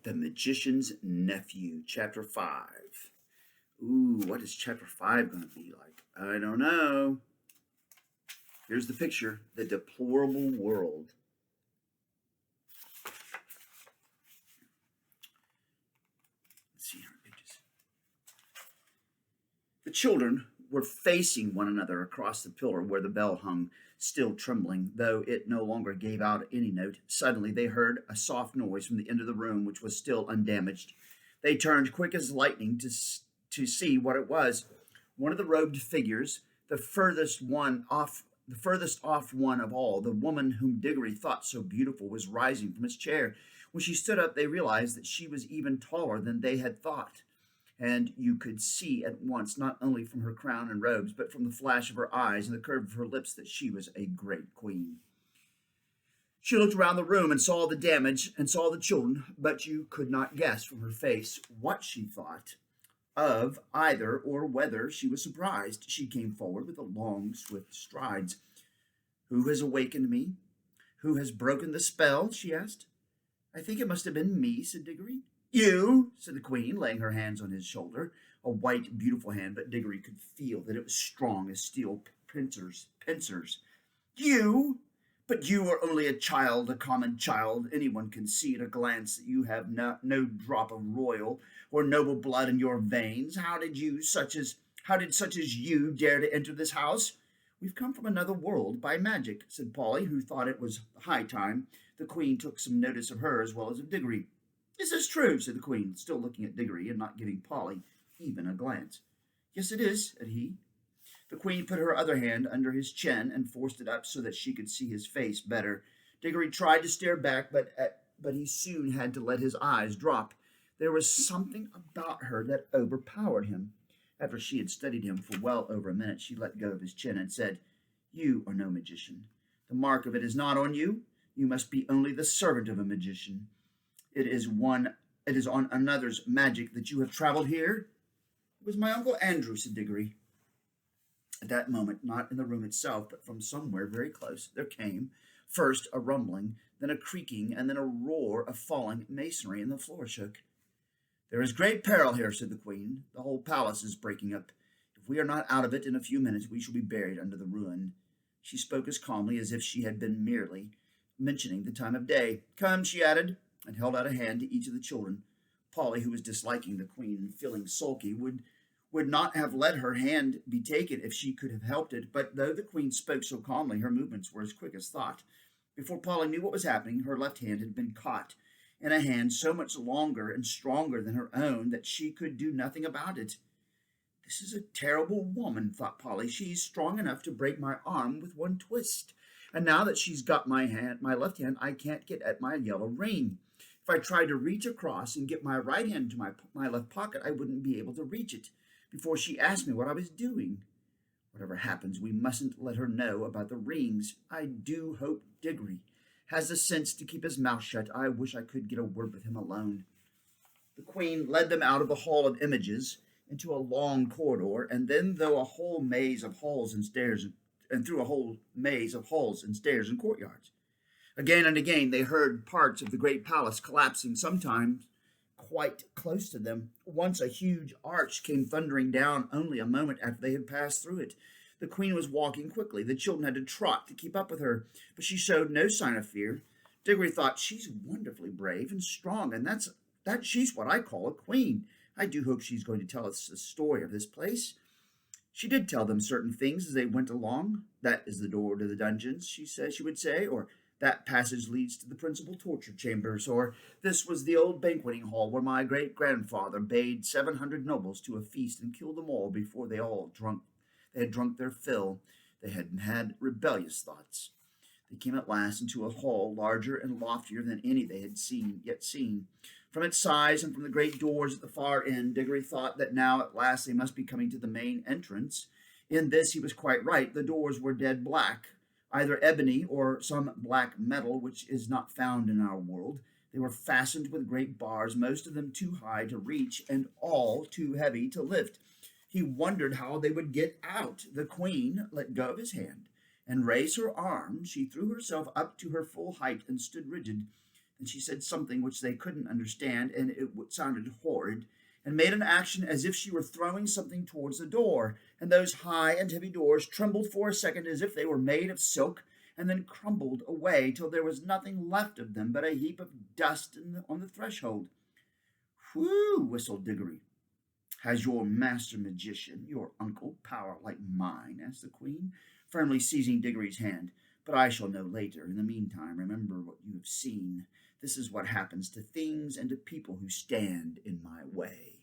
The Magician's Nephew, Chapter 5. Ooh, what is Chapter 5 going to be like? I don't know. Here's the picture: the deplorable world. Let's see how many pages. The children were facing one another across the pillar where the bell hung, still trembling, though it no longer gave out any note. Suddenly they heard a soft noise from the end of the room, which was still undamaged. They turned quick as lightning to see what it was. One of the robed figures, the furthest off one of all, the woman whom Diggory thought so beautiful, was rising from his chair. When she stood up, they realized that she was even taller than they had thought, and you could see at once, not only from her crown and robes, but from the flash of her eyes and the curve of her lips, that she was a great queen. She looked around the room and saw the damage and saw the children, but you could not guess from her face what she thought of either, or whether she was surprised. She came forward with long, swift strides. "Who has awakened me? Who has broken the spell?" she asked. "I think it must have been me," said Diggory. "You," said the queen, laying her hands on his shoulder, a white, beautiful hand, but Diggory could feel that it was strong as steel pincers. "You? But you are only a child, a common child. Anyone can see at a glance that you have no drop of royal or noble blood in your veins. How did such as you dare to enter this house?" "We've come from another world by magic," said Polly, who thought it was high time the queen took some notice of her as well as of Diggory. "Is this true?" said the queen, still looking at Diggory and not giving Polly even a glance. "Yes, it is," said he. The queen put her other hand under his chin and forced it up so that she could see his face better. Diggory tried to stare back, but he soon had to let his eyes drop. There was something about her that overpowered him. After she had studied him for well over a minute, she let go of his chin and said, "You are no magician. The mark of it is not on you. You must be only the servant of a magician. It is on another's magic that you have traveled here." "It was my Uncle Andrew," said Diggory. At that moment, not in the room itself, but from somewhere very close, there came, first a rumbling, then a creaking, and then a roar of falling masonry, and the floor shook. "There is great peril here," said the queen. "The whole palace is breaking up. If we are not out of it in a few minutes, we shall be buried under the ruin." She spoke as calmly as if she had been merely mentioning the time of day. "Come," she added, and held out a hand to each of the children. Polly, who was disliking the queen and feeling sulky, would not have let her hand be taken if she could have helped it, but though the queen spoke so calmly, her movements were as quick as thought. Before Polly knew what was happening, her left hand had been caught in a hand so much longer and stronger than her own that she could do nothing about it. "This is a terrible woman," thought Polly. "She's strong enough to break my arm with one twist, and now that she's got my left hand, I can't get at my yellow ring. If I tried to reach across and get my right hand to my left pocket, I wouldn't be able to reach it before she asked me what I was doing. Whatever happens, we mustn't let her know about the rings. I do hope Diggory has the sense to keep his mouth shut. I wish I could get a word with him alone." The queen led them out of the hall of images into a long corridor, and then through a whole maze of halls and stairs and courtyards. Again and again they heard parts of the great palace collapsing, sometimes quite close to them. Once a huge arch came thundering down only a moment after they had passed through it. The queen was walking quickly. The children had to trot to keep up with her, but she showed no sign of fear. Diggory thought, "She's wonderfully brave and strong, and she's what I call a queen. I do hope she's going to tell us the story of this place." She did tell them certain things as they went along. "That is the door to the dungeons," she would say, or "That passage leads to the principal torture chambers," or "This was the old banqueting hall where my great-grandfather bade 700 nobles to a feast and killed them all before they had drunk their fill. They had had rebellious thoughts." They came at last into a hall larger and loftier than any they had yet seen. From its size and from the great doors at the far end, Diggory thought that now at last they must be coming to the main entrance. In this he was quite right. The doors were dead black, either ebony or some black metal which is not found in our world. They were fastened with great bars, most of them too high to reach and all too heavy to lift. He wondered how they would get out. The queen let go of his hand and raised her arm. She threw herself up to her full height and stood rigid. Then she said something which they couldn't understand, and it sounded horrid, and made an action as if she were throwing something towards the door, and those high and heavy doors trembled for a second as if they were made of silk, and then crumbled away till there was nothing left of them but a heap of dust on the threshold. Whew, whistled Diggory. Has your master magician, your uncle, power like mine? Asked the queen, firmly seizing Diggory's hand. But I shall know later. In the meantime, remember what you have seen. This is what happens to things and to people who stand in my way.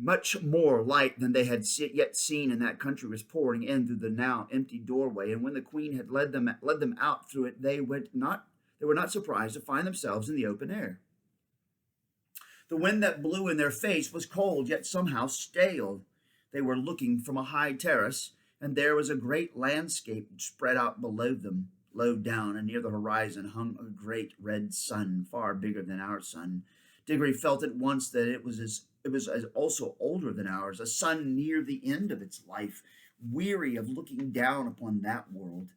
Much more light than they had yet seen in that country was pouring in through the now empty doorway, and when the queen had led them out through it, they were not surprised to find themselves in the open air. The wind that blew in their face was cold, yet somehow stale. They were looking from a high terrace, and there was a great landscape spread out below them. Low down and near the horizon hung a great red sun, far bigger than our sun. Diggory felt at once that it was also older than ours, a sun near the end of its life, weary of looking down upon that world.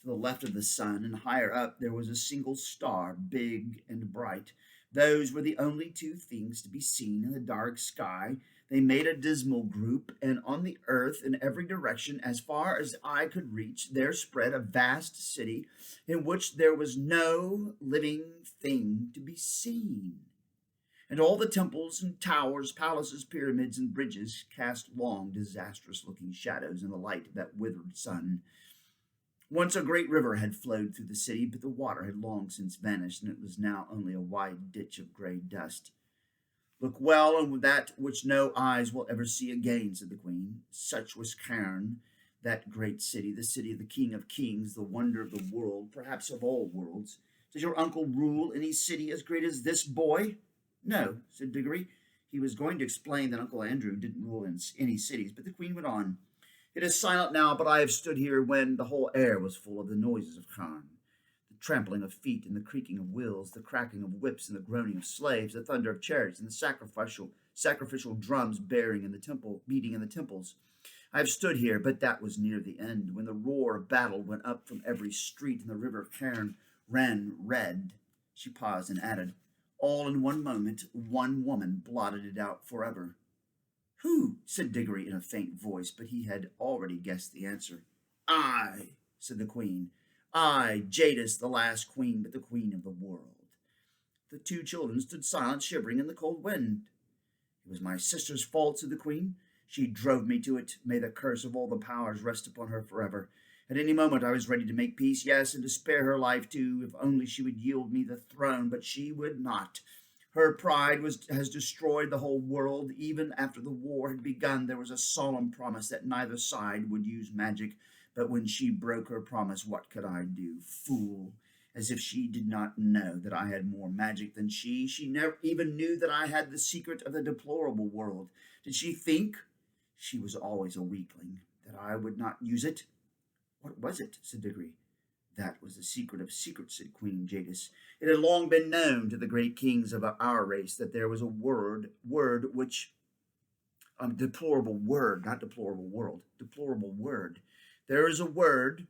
To the left of the sun and higher up there was a single star, big and bright. Those were the only two things to be seen in the dark sky. They made a dismal group, and on the earth, in every direction, as far as eye could reach, there spread a vast city in which there was no living thing to be seen. And all the temples and towers, palaces, pyramids, and bridges cast long, disastrous-looking shadows in the light of that withered sun. Once a great river had flowed through the city, but the water had long since vanished, and it was now only a wide ditch of gray dust. Look well on that which no eyes will ever see again, said the queen. Such was Cairn, that great city, the city of the King of Kings, the wonder of the world, perhaps of all worlds. Does your uncle rule any city as great as this boy? No, said Diggory. He was going to explain that Uncle Andrew didn't rule in any cities, but the queen went on. It is silent now, but I have stood here when the whole air was full of the noises of Cairn. The trampling of feet and the creaking of wheels, the cracking of whips and the groaning of slaves, the thunder of chariots and the sacrificial drums beating in the temples. I have stood here, but that was near the end, when the roar of battle went up from every street and the river Cairn ran red. She paused and added, all in one moment, one woman blotted it out forever. Who? Said Diggory in a faint voice, but he had already guessed the answer. I, said the queen. I, Jadis, the last queen, but the queen of the world. The two children stood silent, shivering in the cold wind. It was my sister's fault, said the queen. She drove me to it. May the curse of all the powers rest upon her forever. At any moment I was ready to make peace, yes, and to spare her life too, if only she would yield me the throne, but she would not. Her pride has destroyed the whole world. Even after the war had begun, there was a solemn promise that neither side would use magic. But when she broke her promise, what could I do? Fool! As if she did not know that I had more magic than she. She never even knew that I had the secret of the deplorable world. Did she think? She was always a weakling. That I would not use it? What was it? Said Diggory. That was the secret of secrets, said Queen Jadis. It had long been known to the great kings of our race that there was a word which, deplorable word, not deplorable world, deplorable word. There is a word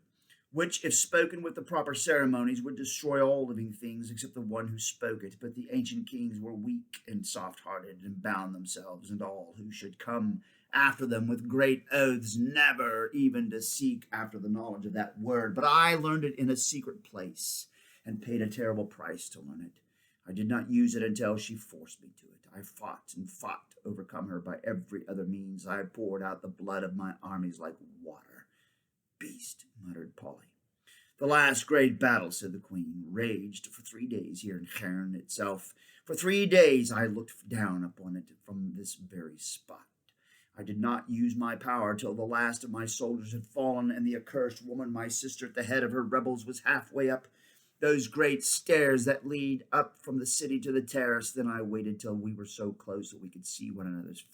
which, if spoken with the proper ceremonies, would destroy all living things except the one who spoke it. But the ancient kings were weak and soft-hearted, and bound themselves and all who should come after them with great oaths, never even to seek after the knowledge of that word. But I learned it in a secret place, and paid a terrible price to learn it. I did not use it until she forced me to it. I fought and fought to overcome her by every other means. I poured out the blood of my armies like water. Beast, muttered Polly. The last great battle, said the queen, raged for 3 days here in Cairn itself. For 3 days I looked down upon it from this very spot. I did not use my power till the last of my soldiers had fallen, and the accursed woman, my sister, at the head of her rebels, was halfway up those great stairs that lead up from the city to the terrace. Then I waited till we were so close that we could see one another's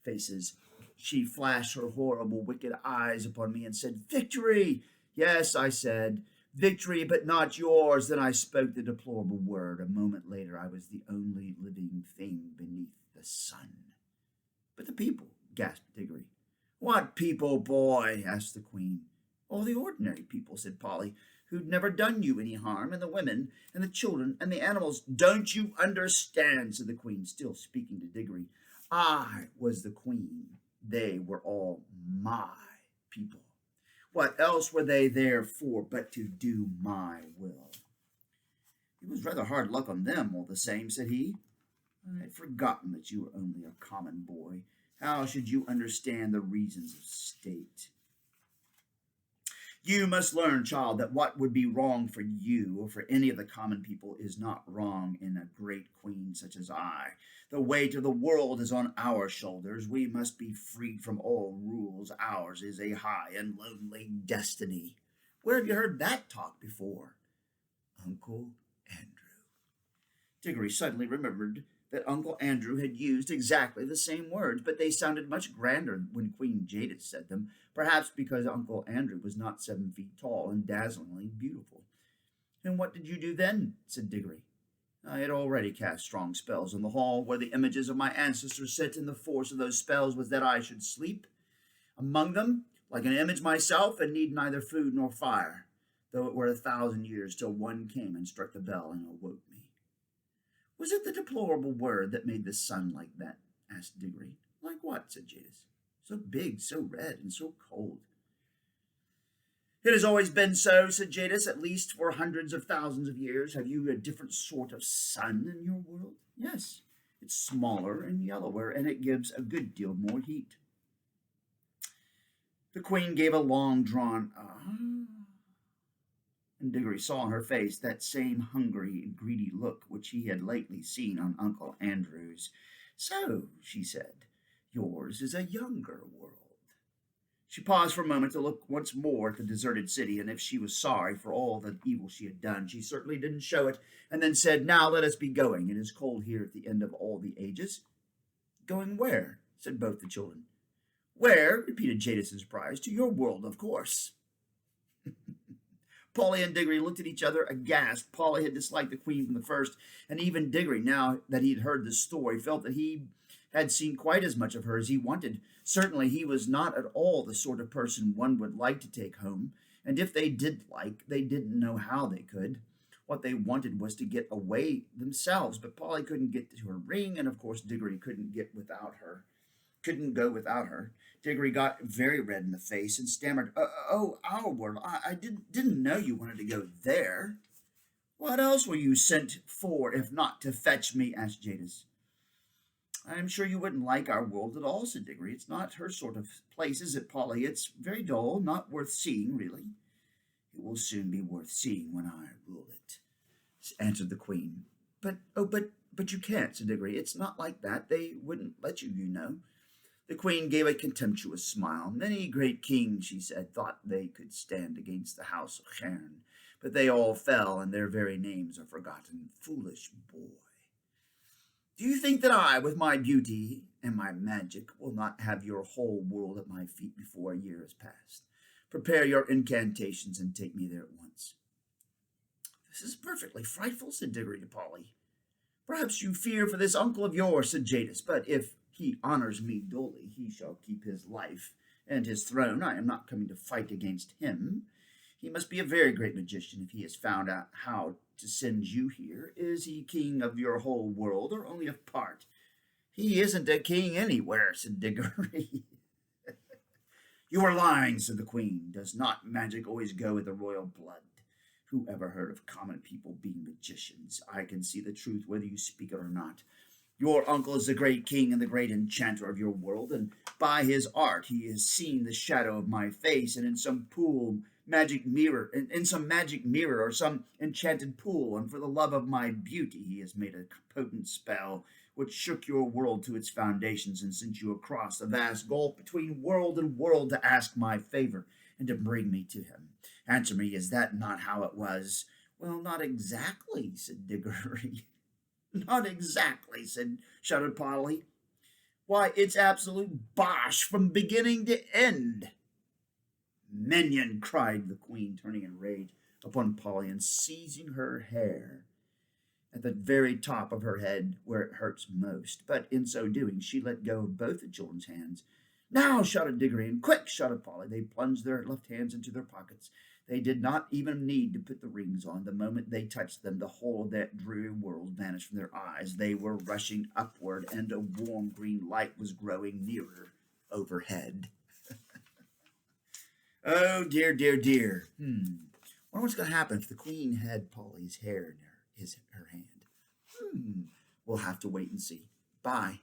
faces. She flashed her horrible, wicked eyes upon me and said, Victory! Yes, I said, victory, but not yours. Then I spoke the deplorable word. A moment later, I was the only living thing beneath the sun. But the people, gasped Diggory. What people, boy? Asked the queen. Oh, the ordinary people, said Polly. who'd never done you any harm, and the women, and the children, and the animals. Don't you understand, said the queen, still speaking to Diggory. I was the queen. They were all my people. What else were they there for but to do my will? It was rather hard luck on them, all the same, said he. I had forgotten that you were only a common boy. How should you understand the reasons of state? You must learn, child, that what would be wrong for you or for any of the common people is not wrong in a great queen such as I. The weight of the world is on our shoulders. We must be freed from all rules. Ours is a high and lonely destiny. Where have you heard that talk before? Uncle Andrew. Diggory suddenly remembered that Uncle Andrew had used exactly the same words, but they sounded much grander when Queen Jadis said them, perhaps because Uncle Andrew was not 7 feet tall and dazzlingly beautiful. And what did you do then? Said Diggory. I had already cast strong spells in the hall where the images of my ancestors sit, and the force of those spells was that I should sleep among them like an image myself, and need neither food nor fire, though it were 1,000 years till one came and struck the bell and awoke me. Was it the deplorable word that made the sun like that? Asked Diggory. Like what? Said Jadis. So big, so red, and so cold. It has always been so, said Jadis, at least for hundreds of thousands of years. Have you a different sort of sun in your world? Yes, it's smaller and yellower, and it gives a good deal more heat. The queen gave a long-drawn and Diggory saw on her face that same hungry and greedy look which he had lately seen on Uncle Andrew's. So, she said, yours is a younger world. She paused for a moment to look once more at the deserted city, and if she was sorry for all the evil she had done, she certainly didn't show it, and then said, Now let us be going. It is cold here at the end of all the ages. Going where? Said both the children. Where? Repeated Jadis in surprise. To your world, of course. Polly and Diggory looked at each other aghast. Polly had disliked the queen from the first, and even Diggory, now that he had heard the story, felt that he had seen quite as much of her as he wanted. Certainly he was not at all the sort of person one would like to take home, and if they did like, they didn't know how they could. What they wanted was to get away themselves, but Polly couldn't get to her ring, and of course Diggory couldn't go without her. Diggory got very red in the face and stammered, Oh, our world, I didn't know you wanted to go there. What else were you sent for if not to fetch me? Asked Jadis. I'm sure you wouldn't like our world at all, said Diggory. It's not her sort of place, is it, Polly? It's very dull, not worth seeing, really. It will soon be worth seeing when I rule it, answered the queen. But you can't, said Diggory. It's not like that. They wouldn't let you, you know. The queen gave a contemptuous smile. Many great kings, she said, thought they could stand against the house of Chern, but they all fell, and their very names are forgotten. Foolish boy. Do you think that I, with my beauty and my magic, will not have your whole world at my feet before a year has passed? Prepare your incantations and take me there at once. This is perfectly frightful, said Diggory to Polly. Perhaps you fear for this uncle of yours, said Jadis, but if he honors me duly, he shall keep his life and his throne. I am not coming to fight against him. He must be a very great magician if he has found out how to send you here. Is he king of your whole world or only of part? He isn't a king anywhere, said Diggory. You are lying, said the queen. Does not magic always go with the royal blood? Who ever heard of common people being magicians? I can see the truth whether you speak it or not. Your uncle is the great king and the great enchanter of your world, and by his art he has seen the shadow of my face, and in some magic mirror or some enchanted pool, and for the love of my beauty he has made a potent spell which shook your world to its foundations and sent you across the vast gulf between world and world to ask my favor and to bring me to him. Answer me, is that not how it was? Well, not exactly, said Diggory. Not exactly, shouted Polly. Why, it's absolute bosh from beginning to end. Minion, cried the queen, turning in rage upon Polly and seizing her hair at the very top of her head where it hurts most. But in so doing, she let go of both the children's hands. Now, shouted Diggory, and quick, shouted Polly. They plunged their left hands into their pockets. They did not even need to put the rings on. The moment they touched them, the whole of that dreary world vanished from their eyes. They were rushing upward, and a warm green light was growing nearer overhead. Oh, dear, dear, dear. Wonder what's going to happen if the queen had Polly's hair in her hand. Hmm. We'll have to wait and see. Bye.